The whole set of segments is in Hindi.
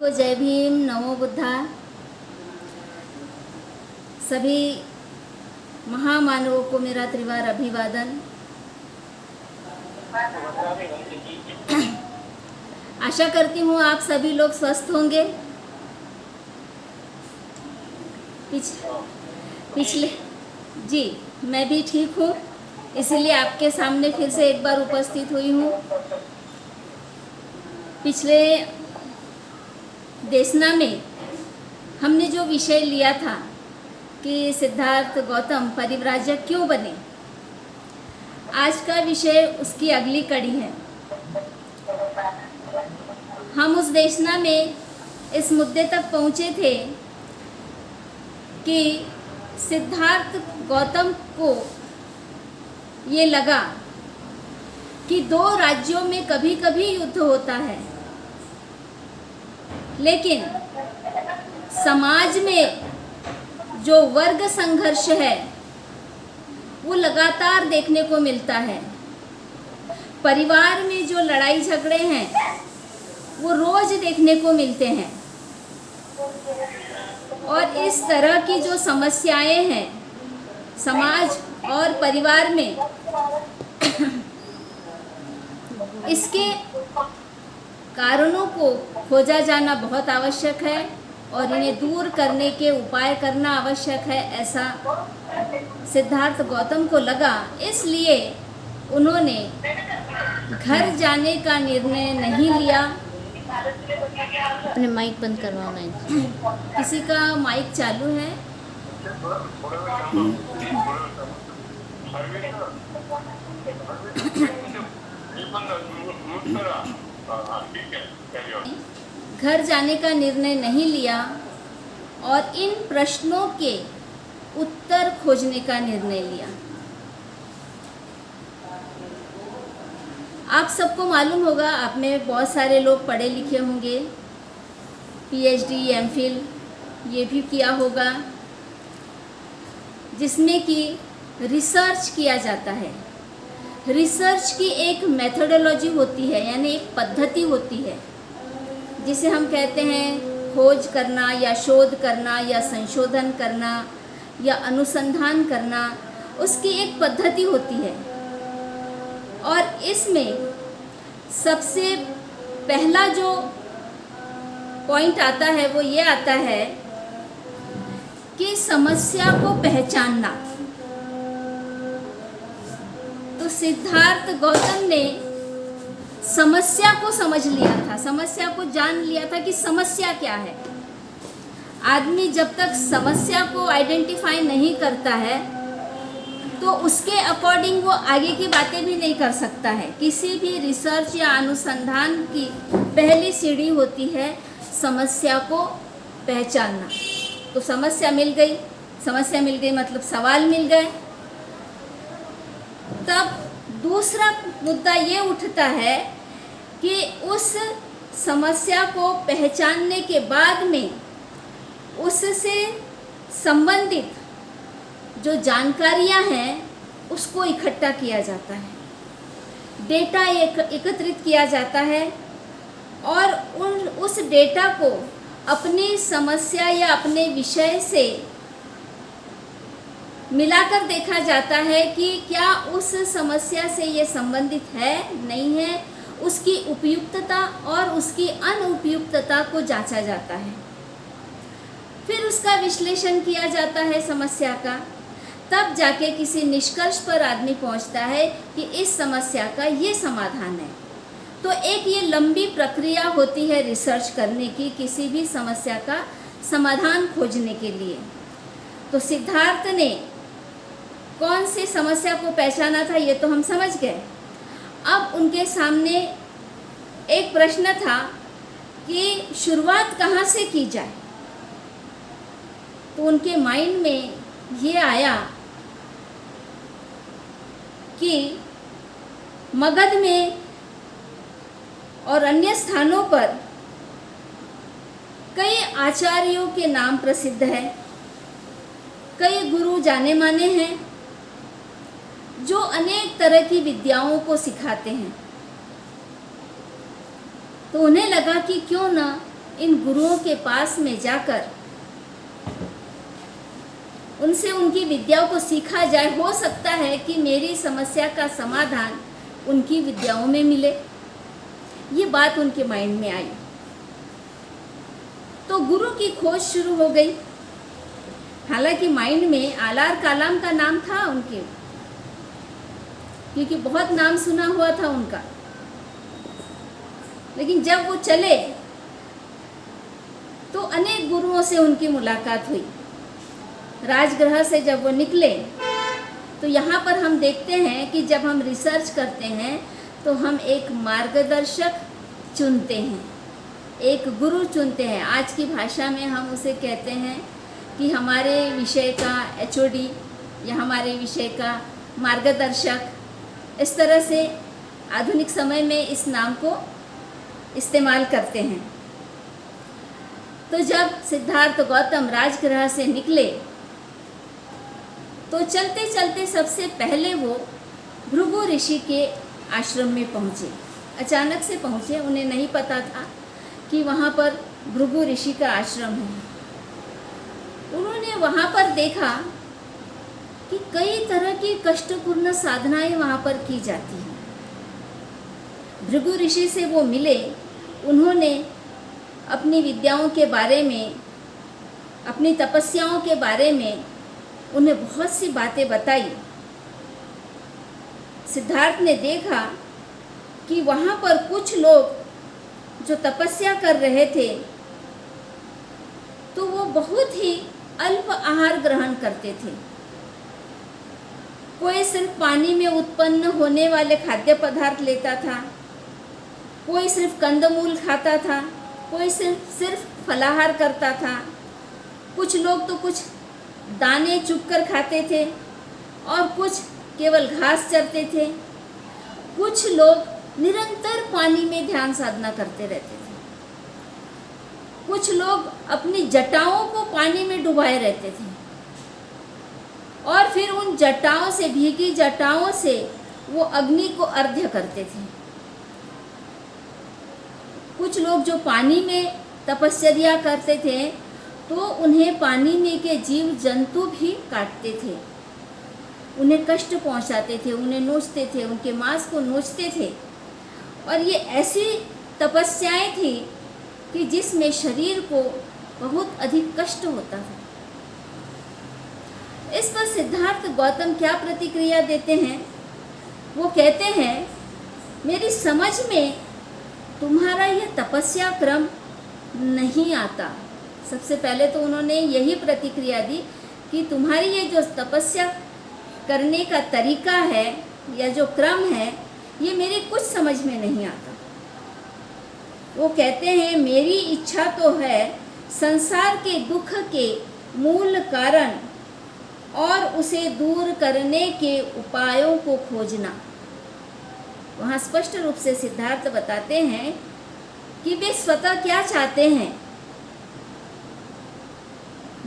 जय भीम, नमो बुद्धा। सभी महामानवों को मेरा त्रिवार अभिवादन। आशा करती हूँ आप सभी लोग स्वस्थ होंगे। पिछले जी मैं भी ठीक हूँ, इसीलिए आपके सामने फिर से एक बार उपस्थित हुई हूँ। पिछले देशना में हमने जो विषय लिया था कि सिद्धार्थ गौतम परिव्राजक क्यों बने, आज का विषय उसकी अगली कड़ी है। हम उस देशना में इस मुद्दे तक पहुँचे थे कि सिद्धार्थ गौतम को ये लगा कि दो राज्यों में कभी कभी युद्ध होता है, लेकिन समाज में जो वर्ग संघर्ष है वो लगातार देखने को मिलता है। परिवार में जो लड़ाई झगड़े हैं वो रोज देखने को मिलते हैं, और इस तरह की जो समस्याएं हैं समाज और परिवार में, इसके कारणों को खोजा जाना बहुत आवश्यक है और इन्हें दूर करने के उपाय करना आवश्यक है, ऐसा सिद्धार्थ गौतम को लगा। इसलिए उन्होंने घर जाने का निर्णय नहीं लिया। अपने माइक बंद करवाना है। किसी का माइक चालू है? घर जाने का निर्णय नहीं लिया और इन प्रश्नों के उत्तर खोजने का निर्णय लिया। आप सबको मालूम होगा, आप में बहुत सारे लोग पढ़े लिखे होंगे, पीएचडी, एमफिल ये भी किया होगा, जिसमें कि रिसर्च किया जाता है। रिसर्च की एक मेथोडोलॉजी होती है, यानी एक पद्धति होती है जिसे हम कहते हैं खोज करना या शोध करना या संशोधन करना या अनुसंधान करना। उसकी एक पद्धति होती है और इसमें सबसे पहला जो पॉइंट आता है वो ये आता है कि समस्या को पहचानना। तो सिद्धार्थ गौतम ने समस्या को समझ लिया था, समस्या को जान लिया था कि समस्या क्या है। आदमी जब तक समस्या को आइडेंटिफाई नहीं करता है तो उसके अकॉर्डिंग वो आगे की बातें भी नहीं कर सकता है। किसी भी रिसर्च या अनुसंधान की पहली सीढ़ी होती है समस्या को पहचानना। तो समस्या मिल गई मतलब सवाल मिल गए। तब दूसरा मुद्दा ये उठता है कि उस समस्या को पहचानने के बाद में उससे संबंधित जो जानकारियां हैं उसको इकट्ठा किया जाता है, डेटा एकत्रित किया जाता है और उस डेटा को अपनी समस्या या अपने विषय से मिलाकर देखा जाता है कि क्या उस समस्या से ये संबंधित है, नहीं है। उसकी उपयुक्तता और उसकी अनुपयुक्तता को जांचा जाता है। फिर उसका विश्लेषण किया जाता है समस्या का। तब जाके किसी निष्कर्ष पर आदमी पहुंचता है कि इस समस्या का ये समाधान है। तो एक ये लंबी प्रक्रिया होती है रिसर्च करने की, किसी भी समस्या का समाधान खोजने के लिए। तो सिद्धार्थ ने कौन सी समस्या को पहचाना था ये तो हम समझ गए। अब उनके सामने एक प्रश्न था कि शुरुआत कहाँ से की जाए। तो उनके माइंड में ये आया कि मगध में और अन्य स्थानों पर कई आचार्यों के नाम प्रसिद्ध हैं, कई गुरु जाने माने हैं जो अनेक तरह की विद्याओं को सिखाते हैं। तो उन्हें लगा कि क्यों ना इन गुरुओं के पास में जाकर उनसे उनकी विद्याओं को सीखा जाए। हो सकता है कि मेरी समस्या का समाधान उनकी विद्याओं में मिले। ये बात उनके माइंड में आई तो गुरु की खोज शुरू हो गई। हालांकि माइंड में आलार कालाम का नाम था उनके, क्योंकि बहुत नाम सुना हुआ था उनका। लेकिन जब वो चले तो अनेक गुरुओं से उनकी मुलाकात हुई। राजगृह से जब वो निकले तो यहाँ पर हम देखते हैं कि जब हम रिसर्च करते हैं तो हम एक मार्गदर्शक चुनते हैं, एक गुरु चुनते हैं। आज की भाषा में हम उसे कहते हैं कि हमारे विषय का HOD या हमारे विषय का मार्गदर्शक। इस तरह से आधुनिक समय में इस नाम को इस्तेमाल करते हैं। तो जब सिद्धार्थ गौतम राजगृह से निकले तो चलते चलते सबसे पहले वो भृगु ऋषि के आश्रम में पहुँचे। अचानक से पहुँचे, उन्हें नहीं पता था कि वहाँ पर भृगु ऋषि का आश्रम है। उन्होंने वहाँ पर देखा कि कई तरह की कष्टपूर्ण साधनाएं वहाँ पर की जाती हैं। भृगु ऋषि से वो मिले, उन्होंने अपनी विद्याओं के बारे में, अपनी तपस्याओं के बारे में उन्हें बहुत सी बातें बताई। सिद्धार्थ ने देखा कि वहाँ पर कुछ लोग जो तपस्या कर रहे थे तो वो बहुत ही अल्प आहार ग्रहण करते थे। कोई सिर्फ पानी में उत्पन्न होने वाले खाद्य पदार्थ लेता था, कोई सिर्फ कंदमूल खाता था, कोई सिर्फ फलाहार करता था। कुछ लोग तो कुछ दाने चुगकर खाते थे और कुछ केवल घास चरते थे। कुछ लोग निरंतर पानी में ध्यान साधना करते रहते थे। कुछ लोग अपनी जटाओं को पानी में डुबाए रहते थे और फिर उन जटाओं से, भीगी जटाओं से वो अग्नि को अर्घ्य करते थे। कुछ लोग जो पानी में तपस्या करते थे तो उन्हें पानी में के जीव जंतु भी काटते थे, उन्हें कष्ट पहुंचाते थे, उन्हें नोचते थे, उनके मांस को नोचते थे। और ये ऐसी तपस्याएं थी कि जिसमें शरीर को बहुत अधिक कष्ट होता था। इस पर सिद्धार्थ गौतम क्या प्रतिक्रिया देते हैं? वो कहते हैं, मेरी समझ में तुम्हारा यह तपस्या क्रम नहीं आता। सबसे पहले तो उन्होंने यही प्रतिक्रिया दी कि तुम्हारी ये जो तपस्या करने का तरीका है या जो क्रम है, ये मेरी कुछ समझ में नहीं आता। वो कहते हैं, मेरी इच्छा तो है संसार के दुख के मूल कारण और उसे दूर करने के उपायों को खोजना। वहाँ स्पष्ट रूप से सिद्धार्थ बताते हैं कि वे स्वतः क्या चाहते हैं,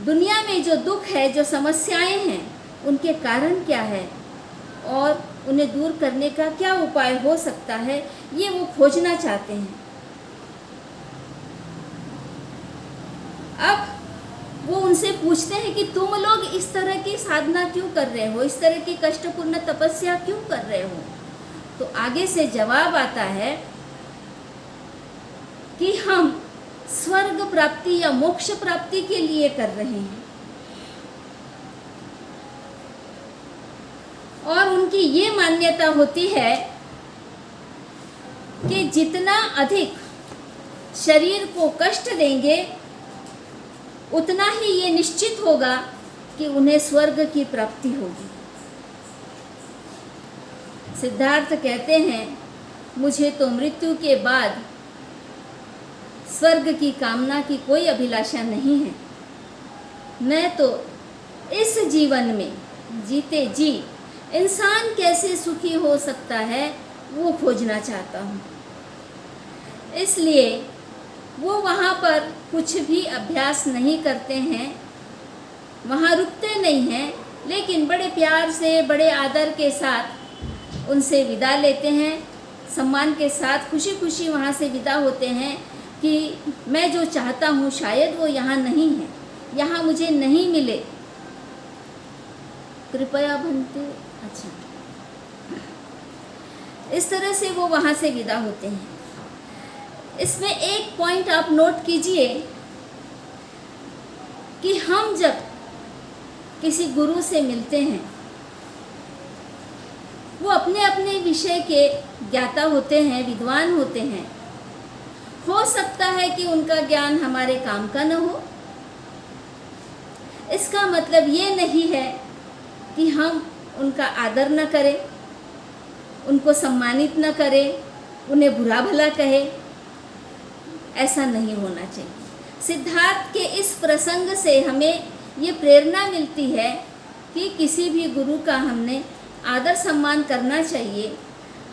दुनिया में जो दुख है, जो समस्याएं हैं, उनके कारण क्या है और उन्हें दूर करने का क्या उपाय हो सकता है, ये वो खोजना चाहते हैं। अब वो उनसे पूछते हैं कि तुम लोग इस तरह की साधना क्यों कर रहे हो, इस तरह की कष्टपूर्ण तपस्या क्यों कर रहे हो? तो आगे से जवाब आता है कि हम स्वर्ग प्राप्ति या मोक्ष प्राप्ति के लिए कर रहे हैं। और उनकी ये मान्यता होती है कि जितना अधिक शरीर को कष्ट देंगे उतना ही ये निश्चित होगा कि उन्हें स्वर्ग की प्राप्ति होगी। सिद्धार्थ कहते हैं, मुझे तो मृत्यु के बाद स्वर्ग की कामना की कोई अभिलाषा नहीं है। मैं तो इस जीवन में जीते जी इंसान कैसे सुखी हो सकता है, वो खोजना चाहता हूँ। इसलिए वो वहाँ पर कुछ भी अभ्यास नहीं करते हैं, वहाँ रुकते नहीं हैं, लेकिन बड़े प्यार से, बड़े आदर के साथ उनसे विदा लेते हैं, सम्मान के साथ खुशी खुशी वहाँ से विदा होते हैं। कि मैं जो चाहता हूँ शायद वो यहाँ नहीं है, यहाँ मुझे नहीं मिले, कृपया भंते। अच्छा, इस तरह से वो वहाँ से विदा होते हैं। इसमें एक पॉइंट आप नोट कीजिए कि हम जब किसी गुरु से मिलते हैं, वो अपने अपने विषय के ज्ञाता होते हैं, विद्वान होते हैं। हो सकता है कि उनका ज्ञान हमारे काम का न हो। इसका मतलब ये नहीं है कि हम उनका आदर न करें, उनको सम्मानित न करें, उन्हें बुरा भला कहे। ऐसा नहीं होना चाहिए। सिद्धार्थ के इस प्रसंग से हमें ये प्रेरणा मिलती है कि किसी भी गुरु का हमने आदर सम्मान करना चाहिए।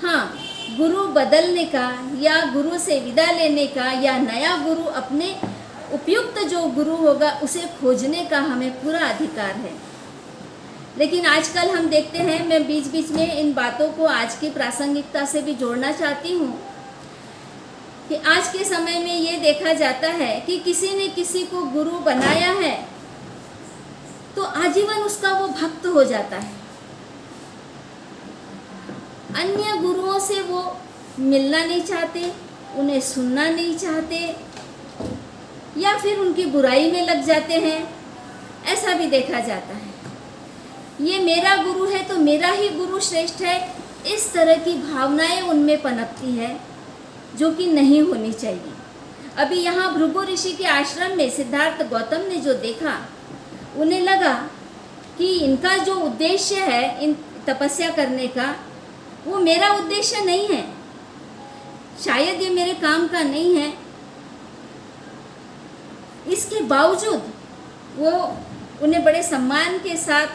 हाँ, गुरु बदलने का या गुरु से विदा लेने का या नया गुरु अपने उपयुक्त जो गुरु होगा उसे खोजने का हमें पूरा अधिकार है। लेकिन आजकल हम देखते हैं, मैं बीच बीच में इन बातों को आज की प्रासंगिकता से भी जोड़ना चाहती हूँ कि आज के समय में ये देखा जाता है कि किसी ने किसी को गुरु बनाया है तो आजीवन उसका वो भक्त हो जाता है। अन्य गुरुओं से वो मिलना नहीं चाहते, उन्हें सुनना नहीं चाहते, या फिर उनकी बुराई में लग जाते हैं। ऐसा भी देखा जाता है। ये मेरा गुरु है तो मेरा ही गुरु श्रेष्ठ है, इस तरह की भावनाएं उनमें पनपती है, जो कि नहीं होनी चाहिए। अभी यहाँ भृगु ऋषि के आश्रम में सिद्धार्थ गौतम ने जो देखा, उन्हें लगा कि इनका जो उद्देश्य है इन तपस्या करने का, वो मेरा उद्देश्य नहीं है, शायद ये मेरे काम का नहीं है। इसके बावजूद वो उन्हें बड़े सम्मान के साथ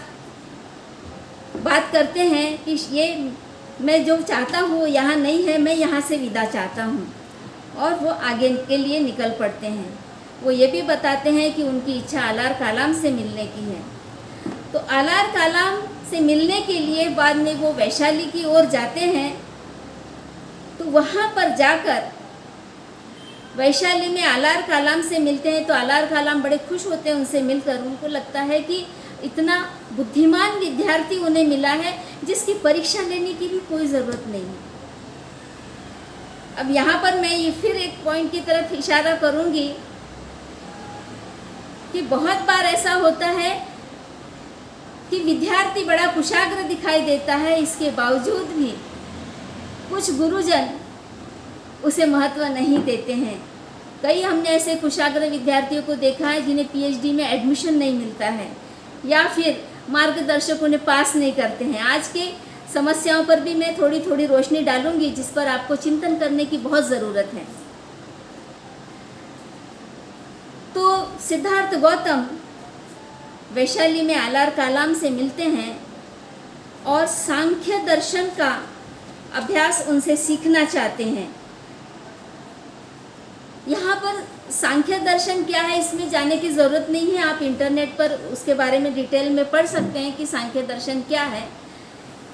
बात करते हैं कि ये मैं जो चाहता हूँ यहाँ नहीं है, मैं यहाँ से विदा चाहता हूँ, और वो आगे के लिए निकल पड़ते हैं। वो ये भी बताते हैं कि उनकी इच्छा आलार कालाम से मिलने की है। तो आलार कालाम से मिलने के लिए बाद में वो वैशाली की ओर जाते हैं। तो वहाँ पर जाकर वैशाली में आलार कालाम से मिलते हैं तो आलार कालाम बड़े खुश होते हैं उनसे मिलकर। उनको लगता है कि इतना बुद्धिमान विद्यार्थी उन्हें मिला है जिसकी परीक्षा लेने की भी कोई ज़रूरत नहीं है। अब यहाँ पर मैं ये फिर एक पॉइंट की तरफ इशारा करूँगी कि बहुत बार ऐसा होता है कि विद्यार्थी बड़ा कुशाग्र दिखाई देता है, इसके बावजूद भी कुछ गुरुजन उसे महत्व नहीं देते हैं। कई हमने ऐसे कुशाग्र विद्यार्थियों को देखा है जिन्हें पीएचडी में एडमिशन नहीं मिलता है, या फिर मार्गदर्शक उन्हें पास नहीं करते हैं। आज के समस्याओं पर भी मैं थोड़ी थोड़ी रोशनी डालूंगी, जिस पर आपको चिंतन करने की बहुत ज़रूरत है। तो सिद्धार्थ गौतम वैशाली में आलार कालाम से मिलते हैं और सांख्य दर्शन का अभ्यास उनसे सीखना चाहते हैं। यहाँ पर सांख्य दर्शन क्या है इसमें जाने की ज़रूरत नहीं है, आप इंटरनेट पर उसके बारे में डिटेल में पढ़ सकते हैं कि सांख्य दर्शन क्या है।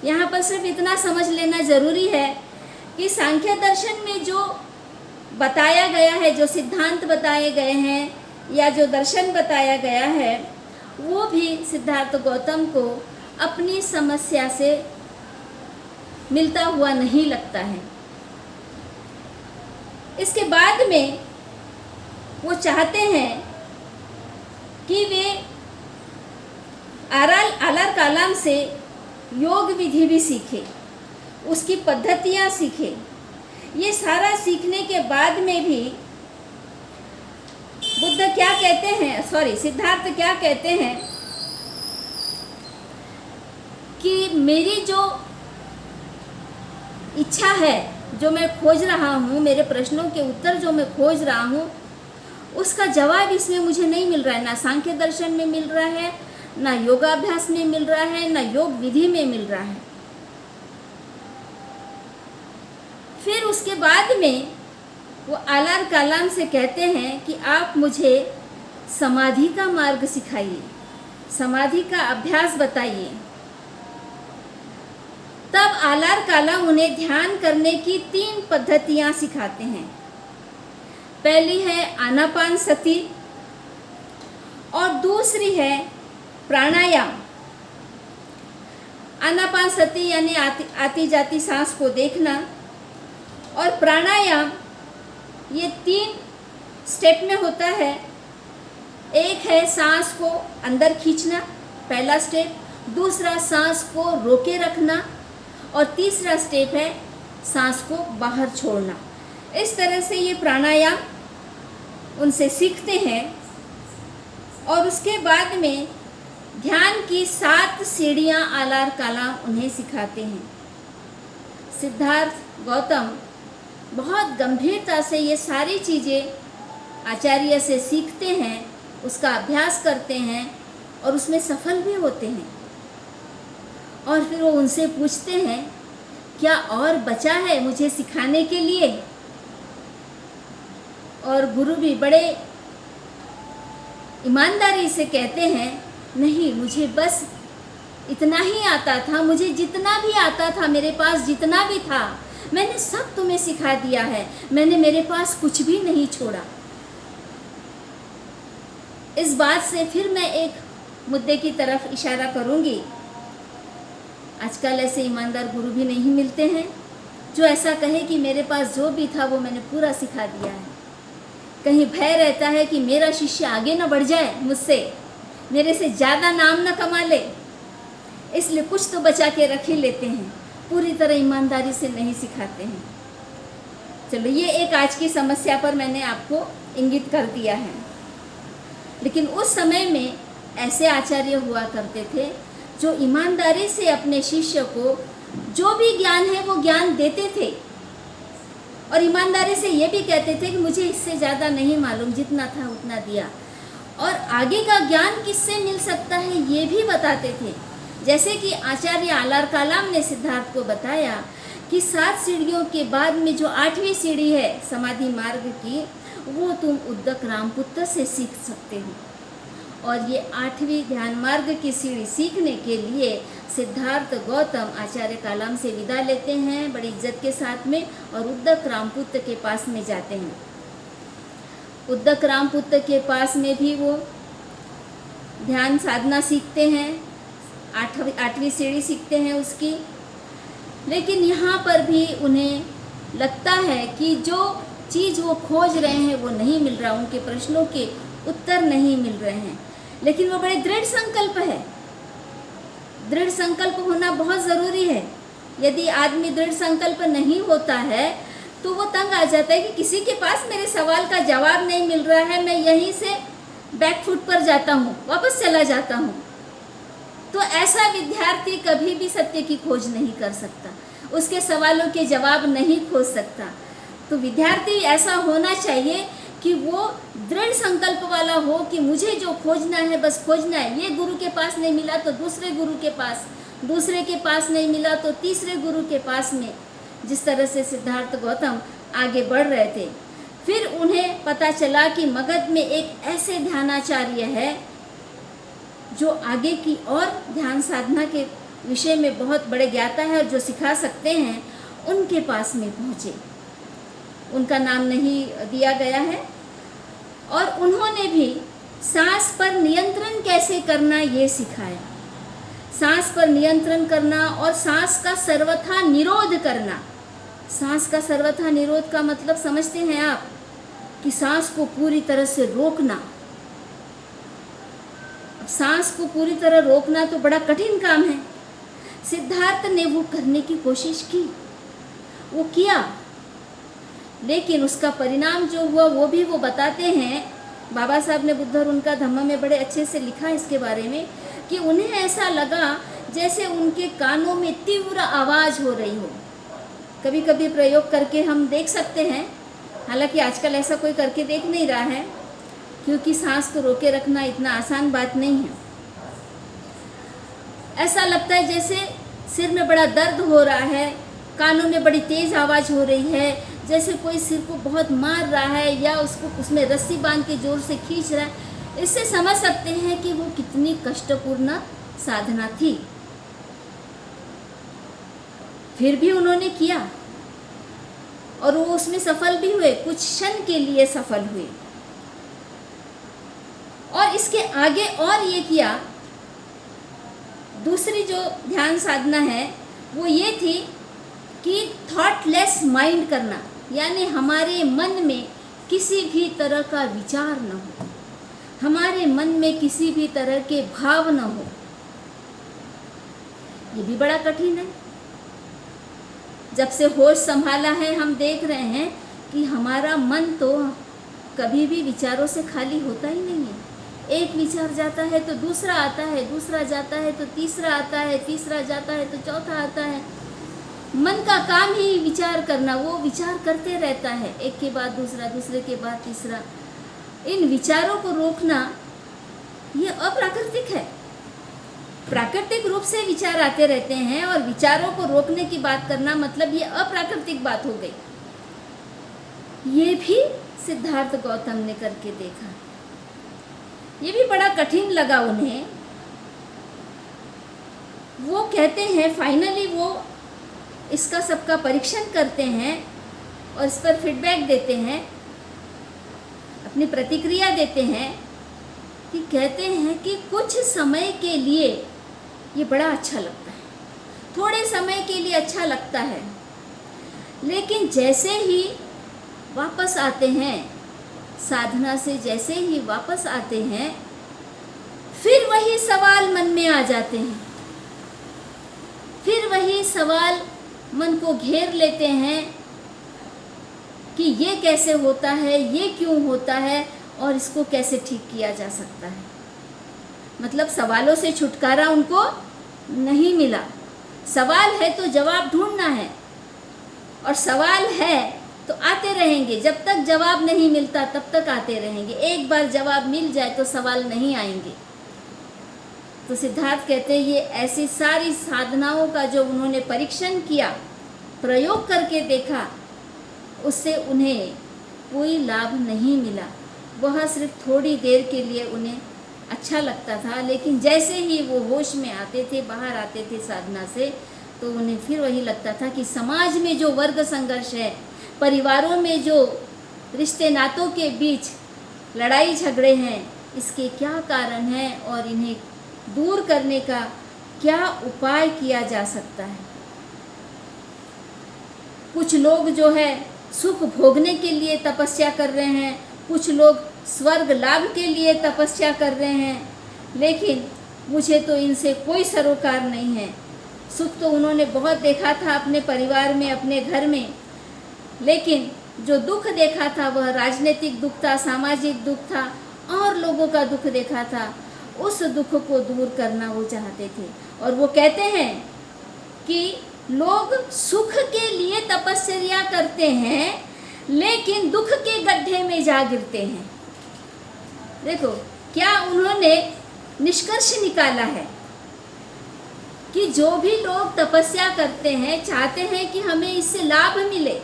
यहाँ पर सिर्फ इतना समझ लेना ज़रूरी है कि सांख्य दर्शन में जो बताया गया है, जो सिद्धांत बताए गए हैं या जो दर्शन बताया गया है, वो भी सिद्धार्थ गौतम को अपनी समस्या से मिलता हुआ नहीं लगता है। इसके बाद में वो चाहते हैं कि वे आलार कालाम से योग विधि भी सीखें, उसकी पद्धतियाँ सीखें। ये सारा सीखने के बाद में भी बुद्ध क्या कहते हैं, सिद्धार्थ क्या कहते हैं कि मेरी जो इच्छा है, जो मैं खोज रहा हूँ, मेरे प्रश्नों के उत्तर जो मैं खोज रहा हूँ, उसका जवाब इसमें मुझे नहीं मिल रहा है। ना सांख्य दर्शन में मिल रहा है, ना योगाभ्यास में मिल रहा है, ना योग विधि में मिल रहा है। फिर उसके बाद में वो आलार कालाम से कहते हैं कि आप मुझे समाधि का मार्ग सिखाइए, समाधि का अभ्यास बताइए। तब आलार कालाम उन्हें ध्यान करने की 3 पद्धतियाँ सिखाते हैं। पहली है आनापान सती और दूसरी है प्राणायाम। आनापान सती यानी आती जाती सांस को देखना, और प्राणायाम ये 3 स्टेप में होता है। एक है सांस को अंदर खींचना, पहला स्टेप, दूसरा सांस को रोके रखना, और तीसरा स्टेप है सांस को बाहर छोड़ना। इस तरह से ये प्राणायाम उनसे सीखते हैं, और उसके बाद में ध्यान की 7 सीढ़ियाँ आलार कालाम उन्हें सिखाते हैं। सिद्धार्थ गौतम बहुत गंभीरता से ये सारी चीज़ें आचार्य से सीखते हैं, उसका अभ्यास करते हैं और उसमें सफल भी होते हैं। और फिर वो उनसे पूछते हैं, क्या और बचा है मुझे सिखाने के लिए? और गुरु भी बड़े ईमानदारी से कहते हैं, नहीं, मुझे बस इतना ही आता था, मुझे जितना भी आता था, मेरे पास जितना भी था मैंने सब तुम्हें सिखा दिया है, मैंने मेरे पास कुछ भी नहीं छोड़ा। इस बात से फिर मैं एक मुद्दे की तरफ इशारा करूंगी। आजकल ऐसे ईमानदार गुरु भी नहीं मिलते हैं जो ऐसा कहे कि मेरे पास जो भी था वो मैंने पूरा सिखा दिया है। कहीं भय रहता है कि मेरा शिष्य आगे ना बढ़ जाए मुझसे, मेरे से ज़्यादा नाम ना कमा ले, इसलिए कुछ तो बचा के रख ही लेते हैं, पूरी तरह ईमानदारी से नहीं सिखाते हैं। चलो, ये एक आज की समस्या पर मैंने आपको इंगित कर दिया है। लेकिन उस समय में ऐसे आचार्य हुआ करते थे जो ईमानदारी से अपने शिष्य को जो भी ज्ञान है वो ज्ञान देते थे, और ईमानदारी से ये भी कहते थे कि मुझे इससे ज़्यादा नहीं मालूम, जितना था उतना दिया, और आगे का ज्ञान किससे मिल सकता है ये भी बताते थे। जैसे कि आचार्य आलार कालाम ने सिद्धार्थ को बताया कि 7 सीढ़ियों के बाद में जो 8वीं सीढ़ी है समाधि मार्ग की, वो तुम उद्दक रामपुत्र से सीख सकते हो। और ये 8वीं ध्यान मार्ग की सीढ़ी सीखने के लिए सिद्धार्थ गौतम आचार्य कालाम से विदा लेते हैं बड़ी इज्जत के साथ में, और उद्दक रामपुत्र के पास में जाते हैं। उद्दक रामपुत्र के पास में भी वो ध्यान साधना सीखते हैं, 8वीं सीढ़ी सीखते हैं उसकी। लेकिन यहाँ पर भी उन्हें लगता है कि जो चीज़ वो खोज रहे हैं वो नहीं मिल रहा, उनके प्रश्नों के उत्तर नहीं मिल रहे हैं। लेकिन वो बड़े दृढ़ संकल्प है, दृढ़ संकल्प होना बहुत ज़रूरी है। यदि आदमी दृढ़ संकल्प नहीं होता है तो वो तंग आ जाता है कि किसी के पास मेरे सवाल का जवाब नहीं मिल रहा है, मैं यहीं से बैकफुट पर जाता हूँ, वापस चला जाता हूँ। तो ऐसा विद्यार्थी कभी भी सत्य की खोज नहीं कर सकता, उसके सवालों के जवाब नहीं खोज सकता। तो विद्यार्थी ऐसा होना चाहिए कि वो दृढ़ संकल्प वाला हो कि मुझे जो खोजना है बस खोजना है। ये गुरु के पास नहीं मिला तो दूसरे गुरु के पास, दूसरे के पास नहीं मिला तो तीसरे गुरु के पास में। जिस तरह से सिद्धार्थ गौतम आगे बढ़ रहे थे, फिर उन्हें पता चला कि मगध में एक ऐसे ध्यानाचार्य है जो आगे की और ध्यान साधना के विषय में बहुत बड़े ज्ञाता है और जो सिखा सकते हैं। उनके पास में पहुँचे, उनका नाम नहीं दिया गया है, और उन्होंने भी सांस पर नियंत्रण कैसे करना ये सिखाया। सांस पर नियंत्रण करना और सांस का सर्वथा निरोध करना। सांस का सर्वथा निरोध का मतलब समझते हैं आप, कि सांस को पूरी तरह से रोकना। सांस को पूरी तरह रोकना तो बड़ा कठिन काम है। सिद्धार्थ ने वो करने की कोशिश की, वो किया, लेकिन उसका परिणाम जो हुआ वो भी वो बताते हैं। बाबा साहब ने बुद्ध और उनका धम्म में बड़े अच्छे से लिखा इसके बारे में, कि उन्हें ऐसा लगा जैसे उनके कानों में तीव्र आवाज़ हो रही हो। कभी कभी प्रयोग करके हम देख सकते हैं, हालांकि आजकल ऐसा कोई करके देख नहीं रहा है, क्योंकि सांस को रोके रखना इतना आसान बात नहीं है। ऐसा लगता है जैसे सिर में बड़ा दर्द हो रहा है, कानों में बड़ी तेज़ आवाज़ हो रही है, जैसे कोई सिर को बहुत मार रहा है या उसको उसमें रस्सी बांध के जोर से खींच रहा है। इससे समझ सकते हैं कि वो कितनी कष्टपूर्ण साधना थी। फिर भी उन्होंने किया, और वो उसमें सफल भी हुए, कुछ क्षण के लिए सफल हुए। और इसके आगे और ये किया, दूसरी जो ध्यान साधना है वो ये थी कि थॉटलेस माइंड करना, यानी हमारे मन में किसी भी तरह का विचार न हो, हमारे मन में किसी भी तरह के भाव न हो। ये भी बड़ा कठिन है। जब से होश संभाला है हम देख रहे हैं कि हमारा मन तो कभी भी विचारों से खाली होता ही नहीं है। एक विचार जाता है तो दूसरा आता है, दूसरा जाता है तो तीसरा आता है, तीसरा जाता है तो चौथा आता है। मन का काम ही विचार करना, वो विचार करते रहता है, एक के बाद दूसरा, दूसरे के बाद तीसरा। इन विचारों को रोकना ये अप्राकृतिक है। प्राकृतिक रूप से विचार आते रहते हैं और विचारों को रोकने की बात करना मतलब ये अप्राकृतिक बात हो गई। ये भी सिद्धार्थ गौतम ने करके देखा। ये भी बड़ा कठिन लगा उन्हें। वो कहते हैं फाइनली वो इसका सबका परीक्षण करते हैं और इस पर फीडबैक देते हैं, अपनी प्रतिक्रिया देते हैं कि कहते हैं कि कुछ समय के लिए ये बड़ा अच्छा लगता है, थोड़े समय के लिए अच्छा लगता है, लेकिन जैसे ही वापस आते हैं साधना से, जैसे ही वापस आते हैं फिर वही सवाल मन में आ जाते हैं, फिर वही सवाल मन को घेर लेते हैं कि ये कैसे होता है, ये क्यों होता है और इसको कैसे ठीक किया जा सकता है। मतलब सवालों से छुटकारा उनको नहीं मिला। सवाल है तो जवाब ढूंढना है, और सवाल है तो आते रहेंगे। जब तक जवाब नहीं मिलता तब तक आते रहेंगे। एक बार जवाब मिल जाए तो सवाल नहीं आएंगे। तो सिद्धार्थ कहते हैं ये ऐसी सारी साधनाओं का जो उन्होंने परीक्षण किया, प्रयोग करके देखा, उससे उन्हें कोई लाभ नहीं मिला। वह सिर्फ थोड़ी देर के लिए उन्हें अच्छा लगता था, लेकिन जैसे ही वो होश में आते थे, बाहर आते थे साधना से, तो उन्हें फिर वही लगता था कि समाज में जो वर्ग संघर्ष है, परिवारों में जो रिश्ते नातों के बीच लड़ाई झगड़े हैं, इसके क्या कारण हैं और इन्हें दूर करने का क्या उपाय किया जा सकता है। कुछ लोग जो है सुख भोगने के लिए तपस्या कर रहे हैं, कुछ लोग स्वर्ग लाभ के लिए तपस्या कर रहे हैं, लेकिन मुझे तो इनसे कोई सरोकार नहीं है। सुख तो उन्होंने बहुत देखा था अपने परिवार में, अपने घर में, लेकिन जो दुख देखा था वह राजनीतिक दुख था, सामाजिक दुख था, और लोगों का दुख देखा था। उस दुख को दूर करना वो चाहते थे। और वो कहते हैं कि लोग सुख के लिए तपस्या करते हैं, लेकिन दुख के गड्ढे में जा गिरते हैं। देखो क्या उन्होंने निष्कर्ष निकाला है कि जो भी लोग तपस्या करते हैं चाहते हैं कि हमें इससे लाभ मिले,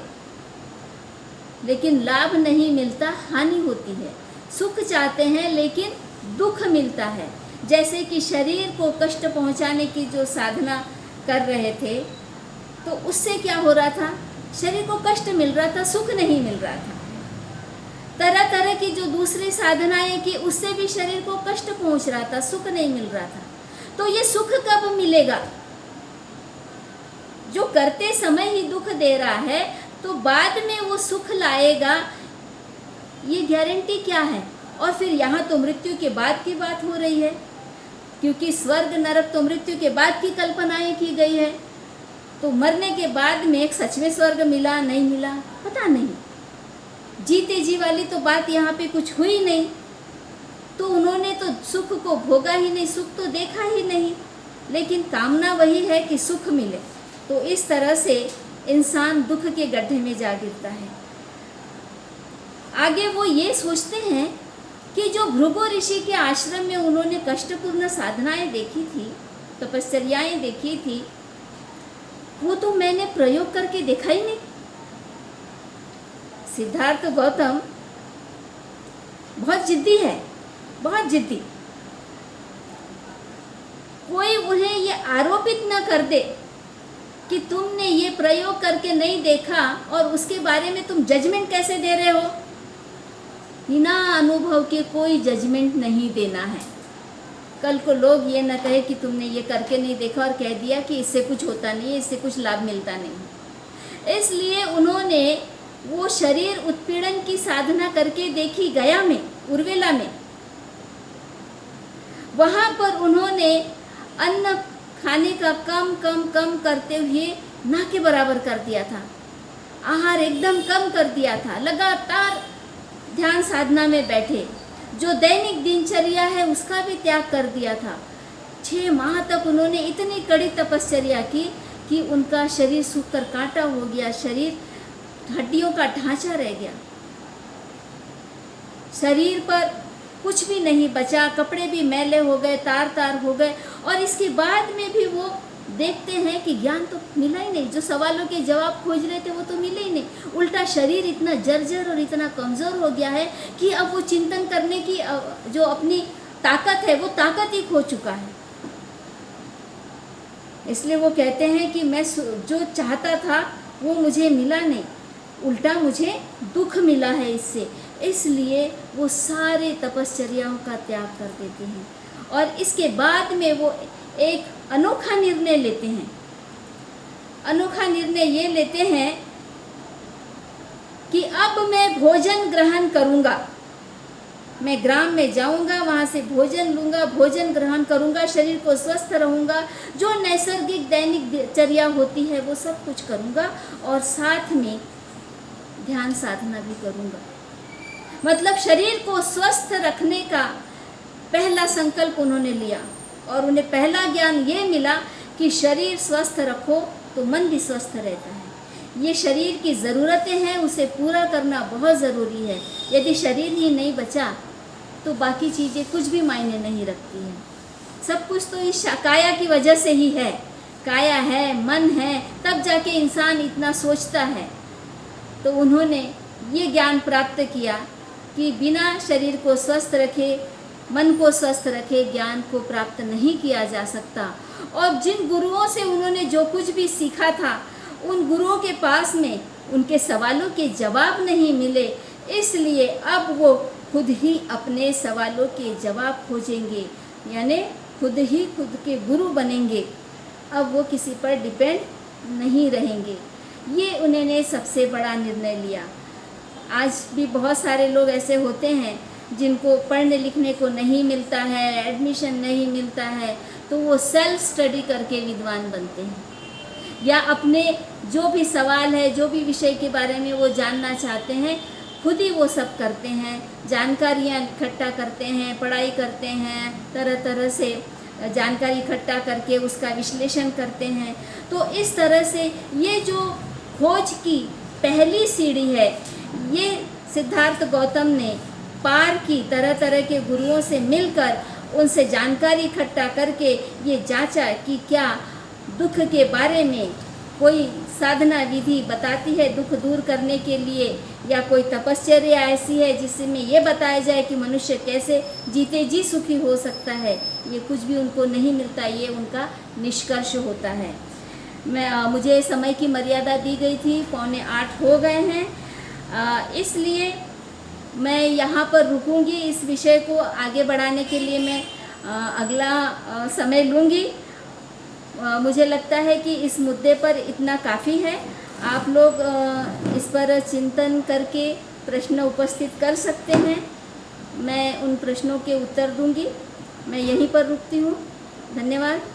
लेकिन लाभ नहीं मिलता, हानि होती है। सुख चाहते हैं लेकिन दुख मिलता है। जैसे कि शरीर को कष्ट पहुंचाने की जो साधना कर रहे थे, तो उससे क्या हो रहा था, शरीर को कष्ट मिल रहा था, सुख नहीं मिल रहा था। तरह तरह की जो दूसरी साधनाएं की, उससे भी शरीर को कष्ट पहुंच रहा था, सुख नहीं मिल रहा था। तो ये सुख कब मिलेगा? जो करते समय ही दुख दे रहा है तो बाद में वो सुख लाएगा, ये गारंटी क्या है? और फिर यहाँ तो मृत्यु के बाद की बात हो रही है, क्योंकि स्वर्ग नरक तो मृत्यु के बाद की कल्पनाएं की गई है। तो मरने के बाद में एक सच में स्वर्ग मिला नहीं मिला पता नहीं, जीते जी वाली तो बात यहाँ पे कुछ हुई नहीं। तो उन्होंने तो सुख को भोगा ही नहीं, सुख तो देखा ही नहीं, लेकिन कामना वही है कि सुख मिले। तो इस तरह से इंसान दुख के गड्ढे में जा गिरता है। आगे वो ये सोचते हैं कि जो भृगु ऋषि के आश्रम में उन्होंने कष्टपूर्ण साधनाएं देखी थी, तपस्याएं देखी थी, वो तो मैंने प्रयोग करके देखा ही नहीं। सिद्धार्थ गौतम बहुत जिद्दी है, बहुत जिद्दी। कोई उन्हें ये आरोपित न कर दे कि तुमने ये प्रयोग करके नहीं देखा और उसके बारे में तुम जजमेंट कैसे दे रहे हो। बिना अनुभव के कोई जजमेंट नहीं देना है। कल को लोग ये न कहे कि तुमने ये करके नहीं देखा और कह दिया कि इससे कुछ होता नहीं है, इससे कुछ लाभ मिलता नहीं। इसलिए उन्होंने वो शरीर उत्पीड़न की साधना करके देखी गया में, उर्वेला में। वहाँ पर उन्होंने अन्न खाने का कम कम कम करते हुए ना के बराबर कर दिया था। आहार एकदम कम कर दिया था। लगातार ध्यान साधना में बैठे। जो दैनिक दिनचर्या है उसका भी त्याग कर दिया था। 6 माह तक उन्होंने इतनी कड़ी तपश्चर्या की कि उनका शरीर सूखकर कांटा हो गया, शरीर हड्डियों का ढांचा रह गया, शरीर पर कुछ भी नहीं बचा, कपड़े भी मैले हो गए, तार तार हो गए। और इसके बाद में भी वो देखते हैं कि ज्ञान तो मिला ही नहीं, जो सवालों के जवाब खोज रहे थे वो तो मिले ही नहीं। उल्टा शरीर इतना जर्जर और इतना कमज़ोर हो गया है कि अब वो चिंतन करने की जो अपनी ताकत है वो ताकत ही खो चुका है। इसलिए वो कहते हैं कि मैं जो चाहता था वो मुझे मिला नहीं, उल्टा मुझे दुख मिला है इससे। इसलिए वो सारे तपश्चर्याओं का त्याग कर देते हैं और इसके बाद में वो एक अनोखा निर्णय लेते हैं। अनोखा निर्णय ये लेते हैं कि अब मैं भोजन ग्रहण करूँगा। मैं ग्राम में जाऊँगा, वहाँ से भोजन लूँगा, भोजन ग्रहण करूँगा, शरीर को स्वस्थ रहूँगा, जो नैसर्गिक दैनिक दिनचर्या होती है वो सब कुछ करूँगा और साथ में ध्यान साधना भी करूँगा। मतलब शरीर को स्वस्थ रखने का पहला संकल्प उन्होंने लिया और उन्हें पहला ज्ञान ये मिला कि शरीर स्वस्थ रखो तो मन भी स्वस्थ रहता है। ये शरीर की ज़रूरतें हैं, उसे पूरा करना बहुत ज़रूरी है। यदि शरीर ही नहीं बचा तो बाकी चीज़ें कुछ भी मायने नहीं रखती हैं। सब कुछ तो इस काया की वजह से ही है। काया है, मन है, तब जाके इंसान इतना सोचता है। तो उन्होंने ये ज्ञान प्राप्त किया कि बिना शरीर को स्वस्थ रखे, मन को स्वस्थ रखे, ज्ञान को प्राप्त नहीं किया जा सकता। और जिन गुरुओं से उन्होंने जो कुछ भी सीखा था, उन गुरुओं के पास में उनके सवालों के जवाब नहीं मिले, इसलिए अब वो खुद ही अपने सवालों के जवाब खोजेंगे, यानी खुद ही खुद के गुरु बनेंगे। अब वो किसी पर डिपेंड नहीं रहेंगे। ये उन्होंने सबसे बड़ा निर्णय लिया। आज भी बहुत सारे लोग ऐसे होते हैं जिनको पढ़ने लिखने को नहीं मिलता है, एडमिशन नहीं मिलता है, तो वो सेल्फ स्टडी करके विद्वान बनते हैं, या अपने जो भी सवाल है, जो भी विषय के बारे में वो जानना चाहते हैं, खुद ही वो सब करते हैं, जानकारियाँ इकट्ठा करते हैं, पढ़ाई करते हैं, तरह तरह से जानकारी इकट्ठा करके उसका विश्लेषण करते हैं। तो इस तरह से ये जो खोज की पहली सीढ़ी है, ये सिद्धार्थ गौतम ने पार की। तरह तरह के गुरुओं से मिलकर उनसे जानकारी इकट्ठा करके ये जांचा कि क्या दुख के बारे में कोई साधना विधि बताती है दुख दूर करने के लिए, या कोई तपश्चर्या ऐसी है जिसमें ये बताया जाए कि मनुष्य कैसे जीते जी सुखी हो सकता है। ये कुछ भी उनको नहीं मिलता, ये उनका निष्कर्ष होता है। मुझे समय की मर्यादा दी गई थी, 7:45 हो गए हैं, इसलिए मैं यहाँ पर रुकूंगी। इस विषय को आगे बढ़ाने के लिए मैं अगला समय लूँगी। मुझे लगता है कि इस मुद्दे पर इतना काफ़ी है। आप लोग इस पर चिंतन करके प्रश्न उपस्थित कर सकते हैं, मैं उन प्रश्नों के उत्तर दूंगी। मैं यहीं पर रुकती हूँ। धन्यवाद।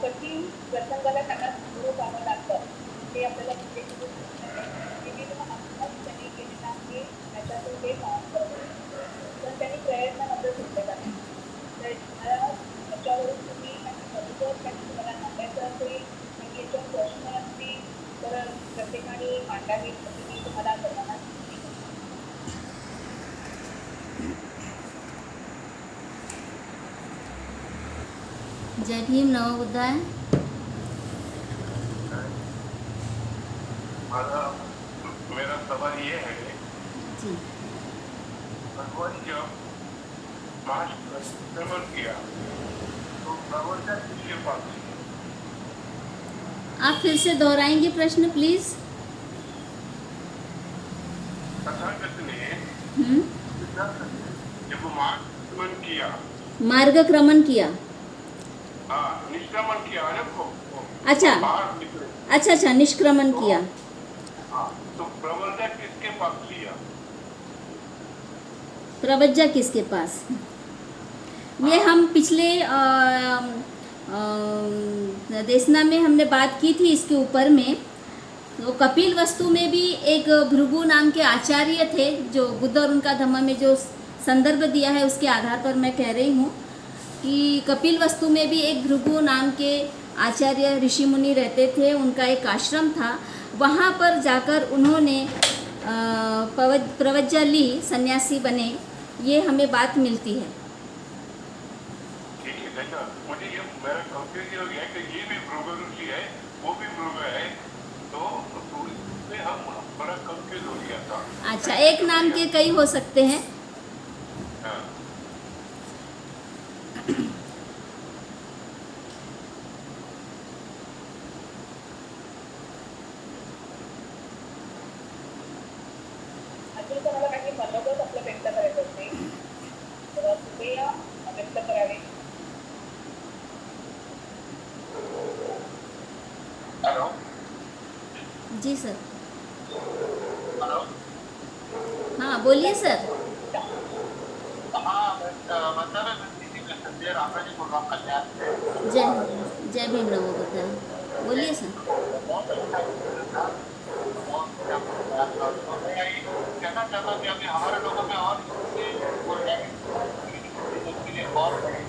कठीण प्रसंगाला त्यांना समोर जावं लागतं, ते आपल्याला त्यांनी केलेलं आहे, त्याच्यातून ते काम करतो. तर त्यांनी प्रयत्नामध्ये घेतलेला आहे. तर त्याच्यावरून तुम्ही तुम्हाला सांगायचं असेल, याच्यावर प्रश्न असतील तर प्रत्येकाने मांडावी, मी तुम्हाला सर्वांना जय भीम, नमो बुद्धाय। मेरा सवाल ये है जी भगवान जब मार्च आक्रमण किया तो प्रवर्तक किसके पास थे? आप फिर से दोहराएंगे प्रश्न प्लीज। तथागत ने हम्म। जब मार्च आक्रमण किया, मार्गक्रमण किया। निष्क्रमण किया ना अच्छा बाहर निकले, अच्छा, निष्क्रमण किया। तो प्रवर्तक किसके पास लिया? प्रवज्जा किसके पास? ये हम पिछले देशना में हमने बात की थी इसके ऊपर में। तो कपिल वस्तु में भी एक भृगु नाम के आचार्य थे, जो बुद्ध और उनका धम्म में जो संदर्भ दिया है उसके आधार पर मैं कह रही हूँ कि कपिल वस्तु में भी एक भृगु नाम के आचार्य ऋषि मुनि रहते थे, उनका एक आश्रम था। वहाँ पर जाकर उन्होंने प्रवज्जा ली, सन्यासी बने, ये हमें बात मिलती है। ठीक है, देखा मुझे ये मेरा कंफ्यूजन हो गया कि ये भी भृगु ऋषि है, वो भी भृगु है, तो इसमें हम बड़ा कंफ्यूज हो गया था। अच्छा, एक नाम के कई हो सकते हैं। हाँ। अजून कोणाला काही मनोगत आपलं व्यक्त करायचं असेल तर कृपया व्यक्त करावे. हेलो जी सर। हेलो हाँ बोलिए सर। हाँ मतलब मैं संजय रामाजी बोल रहा हूँ कल्याण से। जय भीम, नमो बुद्धाय। बोलिए सर। बहुत अच्छा था, बहुत अच्छा। मैं यही कहना चाहता हूँ कि अभी हमारे लोगों में और बोलने के लिए बहुत बड़ी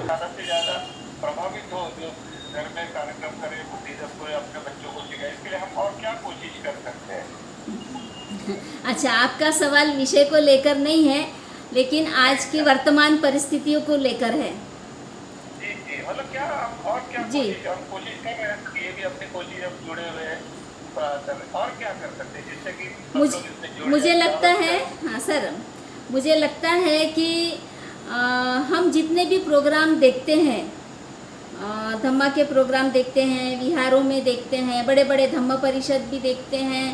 ज़्यादा से ज़्यादा प्रभावित हो, जो घर में कार्यक्रम करें, बुद्धिज्म को अपने बच्चों को सिखाए, इसके लिए हम और क्या कोशिश कर सकते हैं? अच्छा, आपका सवाल विषय को लेकर नहीं है, लेकिन आज की वर्तमान परिस्थितियों को लेकर है। जी जी, मतलब क्या हम और क्या जी। हम कोशिश कर रहे हैं कि ये भी अपनी कोशिश अब जुड़े हुए हैं, और क्या कर सकते हैं जिससे कि सब लोग इसमें जुड़ मुझे जाएं? लगता है, हाँ सर, मुझे लगता है कि हम जितने भी प्रोग्राम देखते हैं, धम्मा के प्रोग्राम देखते हैं, विहारों में देखते हैं, बड़े बड़े धम्म परिषद भी देखते हैं,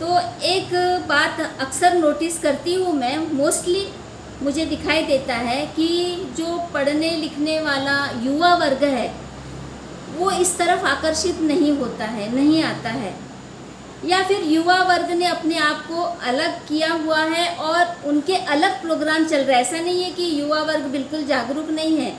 तो एक बात अक्सर नोटिस करती हूँ मैं, मोस्टली मुझे दिखाई देता है कि जो पढ़ने लिखने वाला युवा वर्ग है वो इस तरफ आकर्षित नहीं होता है, नहीं आता है, या फिर युवा वर्ग ने अपने आप को अलग किया हुआ है और उनके अलग प्रोग्राम चल रहे हैं। ऐसा नहीं है कि युवा वर्ग बिल्कुल जागरूक नहीं है,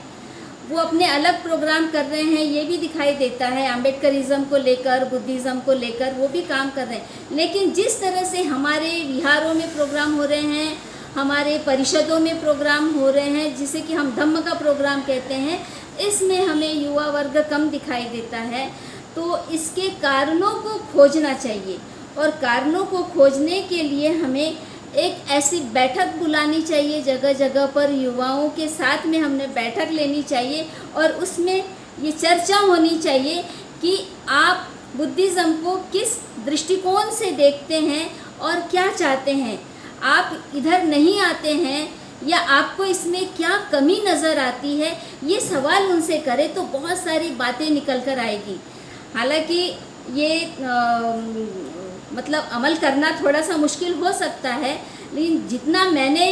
वो अपने अलग प्रोग्राम कर रहे हैं, ये भी दिखाई देता है। अम्बेडकरिज्म को लेकर, बुद्धिज़्म को लेकर वो भी काम कर रहे हैं। लेकिन जिस तरह से हमारे विहारों में प्रोग्राम हो रहे हैं, हमारे परिषदों में प्रोग्राम हो रहे हैं, जिसे कि हम धम्म का प्रोग्राम कहते हैं, इसमें हमें युवा वर्ग कम दिखाई देता है। तो इसके कारणों को खोजना चाहिए, और कारणों को खोजने के लिए हमें एक ऐसी बैठक बुलानी चाहिए, जगह जगह पर युवाओं के साथ में हमने बैठक लेनी चाहिए, और उसमें ये चर्चा होनी चाहिए कि आप बुद्धिज़्म को किस दृष्टिकोण से देखते हैं और क्या चाहते हैं। आप इधर नहीं आते हैं या आपको इसमें क्या कमी नज़र आती है, ये सवाल उनसे करें तो बहुत सारी बातें निकल कर आएगी। हालांकि ये मतलब अमल करना थोड़ा सा मुश्किल हो सकता है, लेकिन जितना मैंने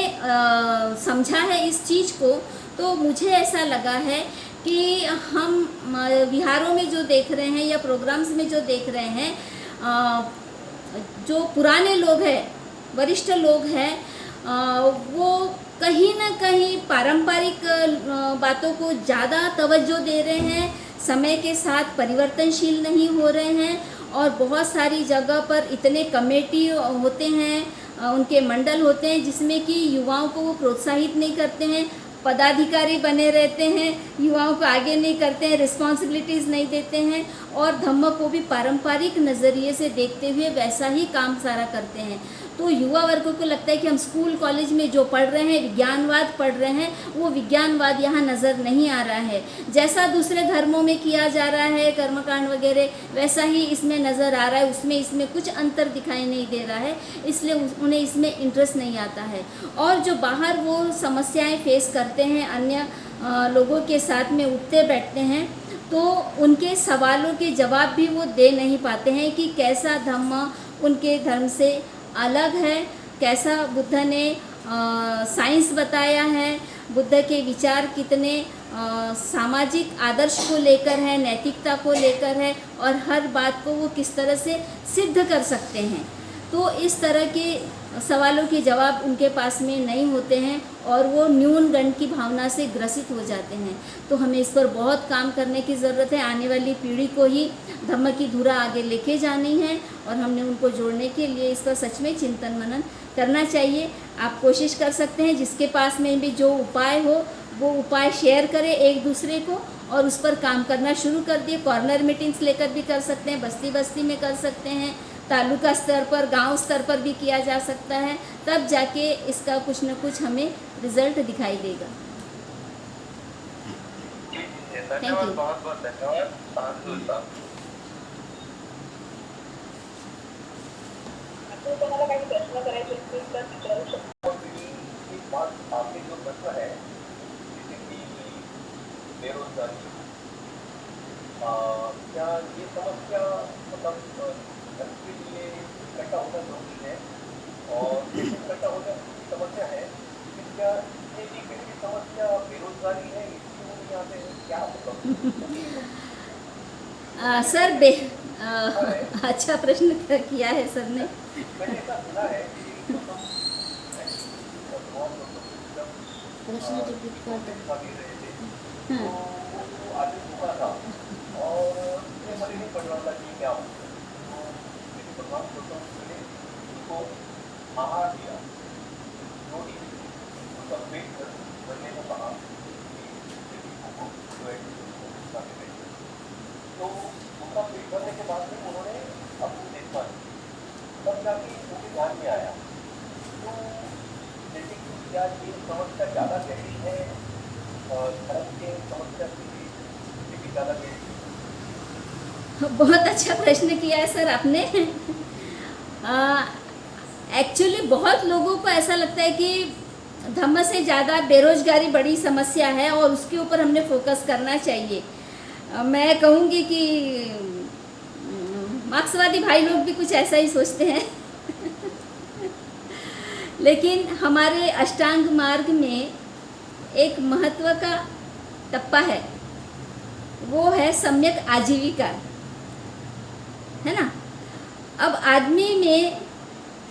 समझा है इस चीज़ को, तो मुझे ऐसा लगा है कि हम विहारों में जो देख रहे हैं या प्रोग्राम्स में जो देख रहे हैं, जो पुराने लोग हैं, वरिष्ठ लोग हैं, वो कहीं ना कहीं पारंपरिक बातों को ज़्यादा तवज्जो दे रहे हैं, समय के साथ परिवर्तनशील नहीं हो रहे हैं, और बहुत सारी जगह पर इतने कमेटी होते हैं, उनके मंडल होते हैं, जिसमें कि युवाओं को वो प्रोत्साहित नहीं करते हैं। पदाधिकारी बने रहते हैं, युवाओं को आगे नहीं करते हैं, रिस्पॉन्सिबिलिटीज़ नहीं देते हैं, और धम्म को भी पारंपरिक नज़रिए से देखते हुए वैसा ही काम सारा करते हैं। तो युवा वर्ग को लगता है कि हम स्कूल कॉलेज में जो पढ़ रहे हैं, विज्ञानवाद पढ़ रहे हैं, वो विज्ञानवाद यहाँ नज़र नहीं आ रहा है। जैसा दूसरे धर्मों में किया जा रहा है कर्मकांड वगैरह, वैसा ही इसमें नज़र आ रहा है, इसमें कुछ अंतर दिखाई नहीं दे रहा है, इसलिए उन्हें इसमें इंटरेस्ट नहीं आता है। और जो बाहर वो समस्याएं फेस करते हैं, अन्य लोगों के साथ में उठते बैठते हैं, तो उनके सवालों के जवाब भी वो दे नहीं पाते हैं कि कैसा धम्म उनके धर्म से अलग है, कैसा बुद्ध ने साइंस बताया है, बुद्ध के विचार कितने सामाजिक आदर्श को लेकर है, नैतिकता को लेकर है, और हर बात को वो किस तरह से सिद्ध कर सकते हैं। तो इस तरह के सवालों के जवाब उनके पास में नहीं होते हैं और वो न्यूनगंड की भावना से ग्रसित हो जाते हैं। तो हमें इस पर बहुत काम करने की ज़रूरत है। आने वाली पीढ़ी को ही धम्म की धुरा आगे लेके जानी है और हमने उनको जोड़ने के लिए इस पर सच में चिंतन मनन करना चाहिए। आप कोशिश कर सकते हैं, जिसके पास में भी जो उपाय हो वो उपाय शेयर करें एक दूसरे को और उस पर काम करना शुरू कर दिए। कॉर्नर मीटिंग्स लेकर भी कर सकते हैं, बस्ती बस्ती में कर सकते हैं, तालुका स्तर पर, गांव स्तर पर भी किया जा सकता है। तब जाके इसका कुछ न कुछ हमें रिजल्ट दिखाई देगा। धन्यवाद, बहुत बहुत धन्यवाद। आपण तुम्हाला काही प्रश्न करायचे असतील तर विचारू शकता। एक बात आपके जो प्रश्न है जैसे कि बेरोजगारी, क्या ये समस्या मतलब घर के लिए इकट्ठा होना जरूरी है और कैसे इकट्ठा होना समस्या है, लेकिन क्या ये भी गहरी समस्या बेरोजगारी है, इसलिए वो नहीं आते हैं, क्या मतलब? सर अच्छा प्रश्न किया है सर ने। मैंने ऐसा सुना है कि प्रश्न रिपीट कर दो। तो वो आदमी भूखा था और उसने मुझे नहीं पड़ रहा था कि क्या हो, तो मेरे भगवान सोचता उसने उसको आहार दिया, रोटी उसका पेट भरने को कहा तो उसका पेट भरने के बाद में उन्होंने अपनी देखा, तब जाके उनके ध्यान में आया। तो जैसे कि क्या ये समस्या ज़्यादा गहरी है धर्म के समस्या से ज़्यादा गहरी? बहुत अच्छा प्रश्न किया है सर आपने। एक्चुअली बहुत लोगों को ऐसा लगता है कि धम्म से ज़्यादा बेरोजगारी बड़ी समस्या है और उसके ऊपर हमने फोकस करना चाहिए। मैं कहूँगी कि मार्क्सवादी भाई लोग भी कुछ ऐसा ही सोचते हैं। लेकिन हमारे अष्टांग मार्ग में एक महत्व का टप्पा है, वो है सम्यक आजीविका, है ना। अब आदमी में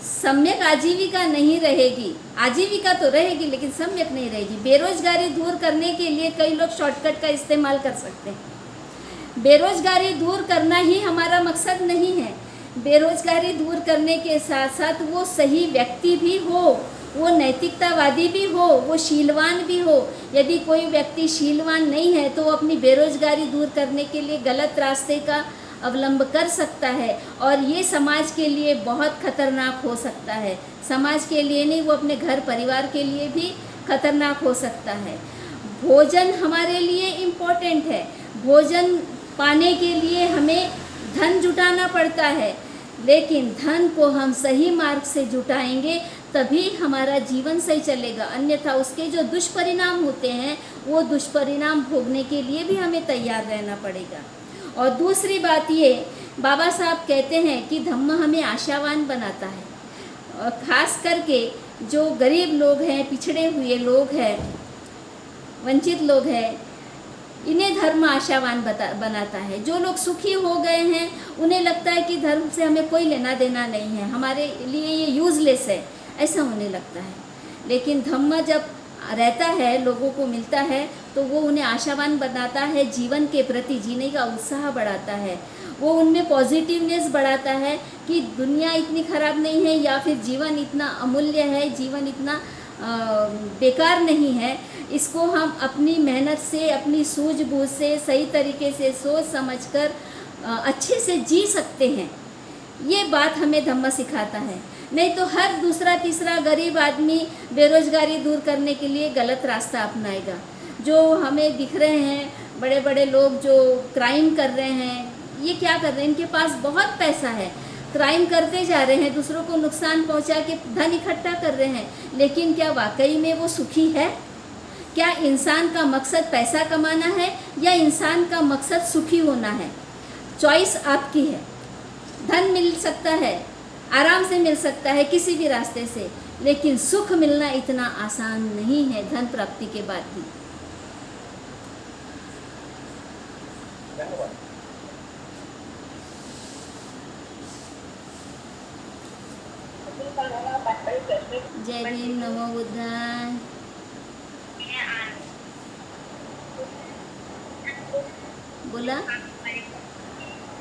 सम्यक आजीविका नहीं रहेगी, आजीविका तो रहेगी लेकिन सम्यक नहीं रहेगी। बेरोजगारी दूर करने के लिए कई लोग शॉर्टकट का इस्तेमाल कर सकते हैं। बेरोजगारी दूर करना ही हमारा मकसद नहीं है। बेरोजगारी दूर करने के साथ साथ वो सही व्यक्ति भी हो, वो नैतिकतावादी भी हो, वो शीलवान भी हो। यदि कोई व्यक्ति शीलवान नहीं है तो वो अपनी बेरोजगारी दूर करने के लिए गलत रास्ते का अवलंब कर सकता है और ये समाज के लिए बहुत खतरनाक हो सकता है। समाज के लिए नहीं, वो अपने घर परिवार के लिए भी खतरनाक हो सकता है। भोजन हमारे लिए इम्पोर्टेंट है। भोजन पाने के लिए हमें धन जुटाना पड़ता है, लेकिन धन को हम सही मार्ग से जुटाएंगे तभी हमारा जीवन सही चलेगा। अन्यथा उसके जो दुष्परिणाम होते हैं वो दुष्परिणाम भोगने के लिए भी हमें तैयार रहना पड़ेगा। और दूसरी बात ये, बाबा साहब कहते हैं कि धम्म हमें आशावान बनाता है, और ख़ास करके जो गरीब लोग हैं, पिछड़े हुए लोग हैं, वंचित लोग हैं, इन्हें धर्म आशावान बनाता है। जो लोग सुखी हो गए हैं उन्हें लगता है कि धर्म से हमें कोई लेना देना नहीं है, हमारे लिए ये यूज़लेस है, ऐसा उन्हें लगता है। लेकिन धम्म जब रहता है, लोगों को मिलता है, तो वो उन्हें आशावान बनाता है, जीवन के प्रति जीने का उत्साह बढ़ाता है, वो उनमें पॉजिटिवनेस बढ़ाता है कि दुनिया इतनी ख़राब नहीं है या फिर जीवन इतना अमूल्य है, जीवन इतना बेकार नहीं है। इसको हम अपनी मेहनत से, अपनी सूझबूझ से, सही तरीके से सोच समझकर अच्छे से जी सकते हैं। ये बात हमें धम्म सिखाता है। नहीं तो हर दूसरा तीसरा गरीब आदमी बेरोजगारी दूर करने के लिए गलत रास्ता अपनाएगा। जो हमें दिख रहे हैं बड़े बड़े लोग जो क्राइम कर रहे हैं, ये क्या कर रहे हैं, इनके पास बहुत पैसा है, क्राइम करते जा रहे हैं, दूसरों को नुकसान पहुंचा के धन इकट्ठा कर रहे हैं, लेकिन क्या वाकई में वो सुखी है? क्या इंसान का मकसद पैसा कमाना है या इंसान का मकसद सुखी होना है? चॉइस आपकी है। धन मिल सकता है, आराम से मिल सकता है किसी भी रास्ते से, लेकिन सुख मिलना इतना आसान नहीं है धन प्राप्ति के बाद भी। धन्यवाद। अब्दुल कलाम माझ्याकडे प्रश्न जय भीम, नमो बुद्धाय। बोला।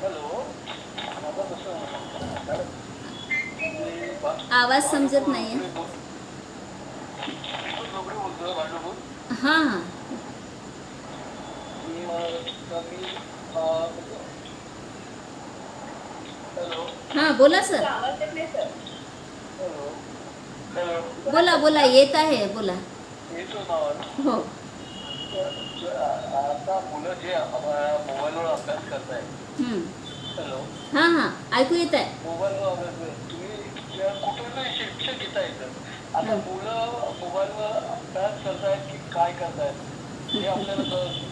हॅलो, माझा प्रश्न आवाज समजत नाही आहे। बोलतोय भांडूपूर हां हां हॅलो हां, बोला सर, आवाज येत नाही सर. हॅलो हॅलो बोला बोला, येत आहे, बोला। येतो ना. हो आता मुलं जे मोबाईलवर अभ्यास करताय, हं. हॅलो, हां हां, ऐकू येत आहे। मोबाईलवर अभ्यास तुम्ही कुठून शिक्षण घेता येतं. आता मुलं मोबाईलवर अभ्यास करतायत की काय करतायत हे आपल्याला कळत नाही.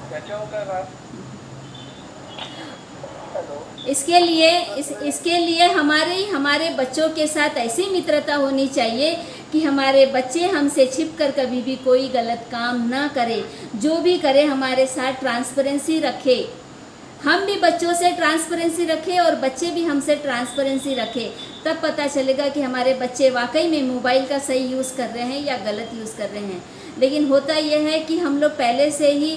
त्याच्यावर काय राहत. हॅलो, इसके लिए हमारे बच्चों के साथ ऐसी मित्रता होनी चाहिए कि हमारे बच्चे हमसे छिपकर कभी भी कोई गलत काम ना करे, जो भी करे हमारे साथ ट्रांसपेरेंसी रखे। हम भी बच्चों से ट्रांसपेरेंसी रखें और बच्चे भी हमसे ट्रांसपेरेंसी रखें, तब पता चलेगा कि हमारे बच्चे वाकई में मोबाइल का सही यूज़ कर रहे हैं या गलत यूज़ कर रहे हैं। लेकिन होता यह है कि हम लोग पहले से ही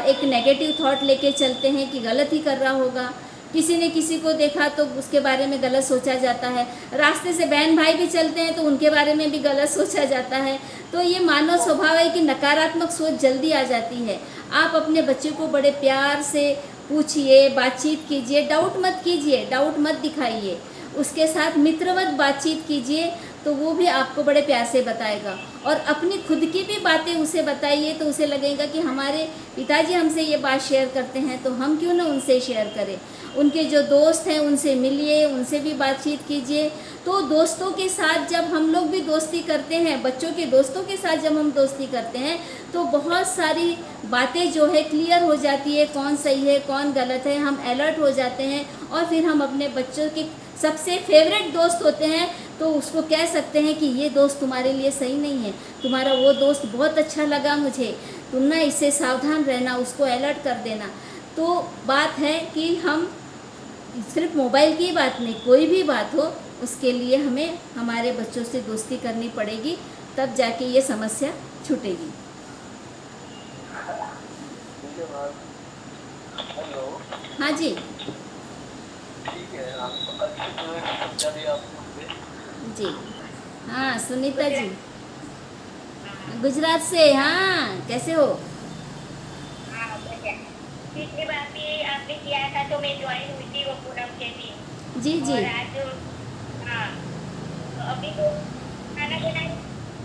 एक नेगेटिव थॉट लेके चलते हैं कि गलत ही कर रहा होगा। किसी ने किसी को देखा तो उसके बारे में गलत सोचा जाता है, रास्ते से बहन भाई भी चलते हैं तो उनके बारे में भी गलत सोचा जाता है। तो ये मानव स्वभाव है कि नकारात्मक सोच जल्दी आ जाती है। आप अपने बच्चे को बड़े प्यार से पूछिए, बातचीत कीजिए, डाउट मत कीजिए, डाउट मत दिखाइए, उसके साथ मित्रवत बातचीत कीजिए, तो वो भी आपको बड़े प्यार से बताएगा। और अपनी खुद की भी बातें उसे बताइए तो उसे लगेगा कि हमारे पिताजी हमसे ये बात शेयर करते हैं तो हम क्यों ना उनसे शेयर करें। उनके जो दोस्त हैं उनसे मिलिए, उनसे भी बातचीत कीजिए। तो दोस्तों के साथ जब हम लोग भी दोस्ती करते हैं, बच्चों के दोस्तों के साथ जब हम दोस्ती करते हैं तो बहुत सारी बातें जो है क्लियर हो जाती है, कौन सही है कौन गलत है, हम अलर्ट हो जाते हैं। और फिर हम अपने बच्चों के सबसे फेवरेट दोस्त होते हैं तो उसको कह सकते हैं कि ये दोस्त तुम्हारे लिए सही नहीं है, तुम्हारा वो दोस्त बहुत अच्छा लगा मुझे, तुम ना इससे सावधान रहना, उसको अलर्ट कर देना। तो बात है कि हम सिर्फ मोबाइल की बात नहीं, कोई भी बात हो उसके लिए हमें हमारे बच्चों से दोस्ती करनी पड़ेगी, तब जाके ये समस्या छूटेगी। हॅलो, हाँ जी ठीक है, आप अच्छी तरह समझा दिया आपने मुझे. जी। हाँ सुनीता जी, गुजरात से। हाँ कैसे हो? हाँ, बढ़िया। पिछली बार भी आपने किया था तो मैं ज्वाइन हुई थी वो पूनम के दिन। जी जी। और आज हाँ, तो अभी तो खाना बनाए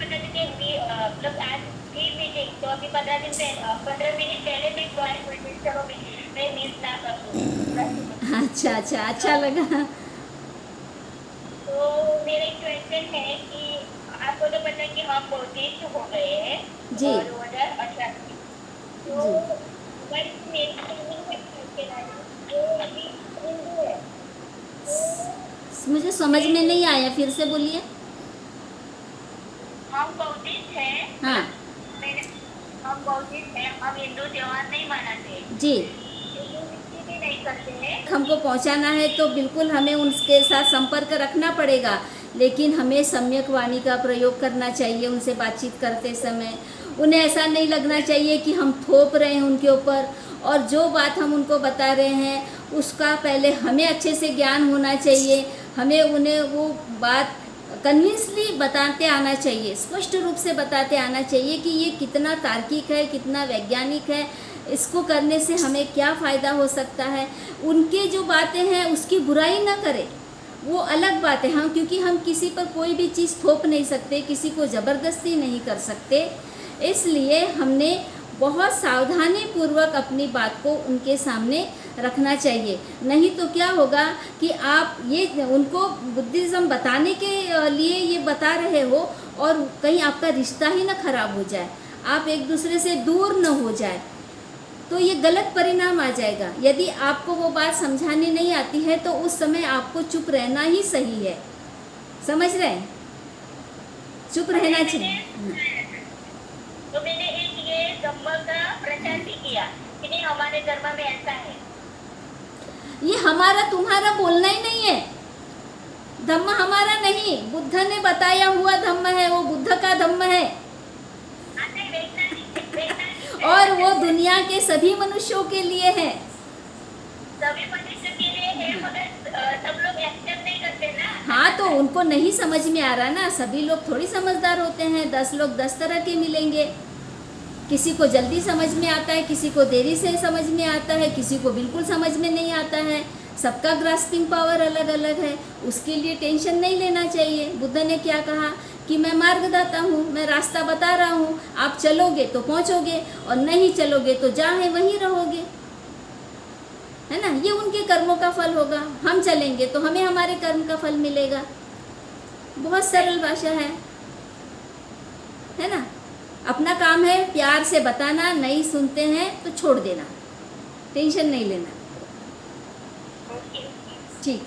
15 दिन मतलब आज थी मीटिंग, तो अभी 15 दिन से 15 मिनट पहले मैं ज्वाइन हुई थी। चलो मैं मिस ना करूँ। अच्छा अच्छा, अच्छा लगा। तो मेरा एक क्वेश्चन है कि आपको तो पता है कि हम बौद्धिस्ट हो गए हैं जी। 2018 में। तो बट मेरी फीलिंग है कि जो अभी हिंदू है मुझे समझ में नहीं आया, फिर से बोलिए। हम बौद्धिस्ट हैं। हाँ हम बौद्धिस्ट हैं, हम हिंदू त्योहार नहीं मनाते, जी। हिंदू विधि भी नहीं करते हैं। हमको पहुंचाना है तो बिल्कुल हमें उनके साथ संपर्क रखना पड़ेगा, लेकिन हमें सम्यक वाणी का प्रयोग करना चाहिए। उनसे बातचीत करते समय उन्हें ऐसा नहीं लगना चाहिए कि हम थोप रहे हैं उनके ऊपर, और जो बात हम उनको बता रहे हैं उसका पहले हमें अच्छे से ज्ञान होना चाहिए। हमें उन्हें वो बात कन्विंसली बताते आना चाहिए, स्पष्ट रूप से बताते आना चाहिए कि ये कितना तार्किक है, कितना वैज्ञानिक है, इसको करने से हमें क्या फ़ायदा हो सकता है। उनके जो बातें हैं उसकी बुराई ना करें, वो अलग बात है। हम क्योंकि हम किसी पर कोई भी चीज़ थोप नहीं सकते, किसी को ज़बरदस्ती नहीं कर सकते, इसलिए हमने बहुत सावधानी पूर्वक अपनी बात को उनके सामने रखना चाहिए। नहीं तो क्या होगा कि आप ये उनको बुद्धिज़्म बताने के लिए ये बता रहे हो और कहीं आपका रिश्ता ही ना खराब हो जाए, आप एक दूसरे से दूर न हो जाए, तो ये गलत परिणाम आ जाएगा। यदि आपको वो बात समझानी नहीं आती है तो उस समय आपको चुप रहना ही सही है। समझ रहे हैं? चुप रहना चाहिए। तो मैंने एक ये धम्म का प्रचार भी किया कि नहीं हमारे धर्म में ऐसा है। ये हमारा तुम्हारा बोलना ही नहीं है। धम्म हमारा नहीं, बुद्ध ने बताया हुआ धम्म है, वो बुद्ध का धम्म है और वो दुनिया के सभी मनुष्यों के लिए है। सभी मनुष्य के लिए है, मगर सब लोग एक्सेप्ट नहीं करते ना। हाँ, तो उनको नहीं समझ में आ रहा ना। सभी लोग थोड़ी समझदार होते हैं। 10 लोग 10 तरह के मिलेंगे। किसी को जल्दी समझ में आता है, किसी को देरी से समझ में आता है, किसी को बिल्कुल समझ में नहीं आता है। सबका ग्रास्पिंग पावर अलग अलग है, उसके लिए टेंशन नहीं लेना चाहिए। बुद्ध ने क्या कहा कि मैं मार्गदाता हूँ, मैं रास्ता बता रहा हूँ, आप चलोगे तो पहुँचोगे और नहीं चलोगे तो जहाँ वहीं रहोगे, है ना। ये उनके कर्मों का फल होगा। हम चलेंगे तो हमें हमारे कर्म का फल मिलेगा। बहुत सरल भाषा है ना। अपना काम है प्यार से बताना, नहीं सुनते हैं तो छोड़ देना, टेंशन नहीं लेना। ठीक।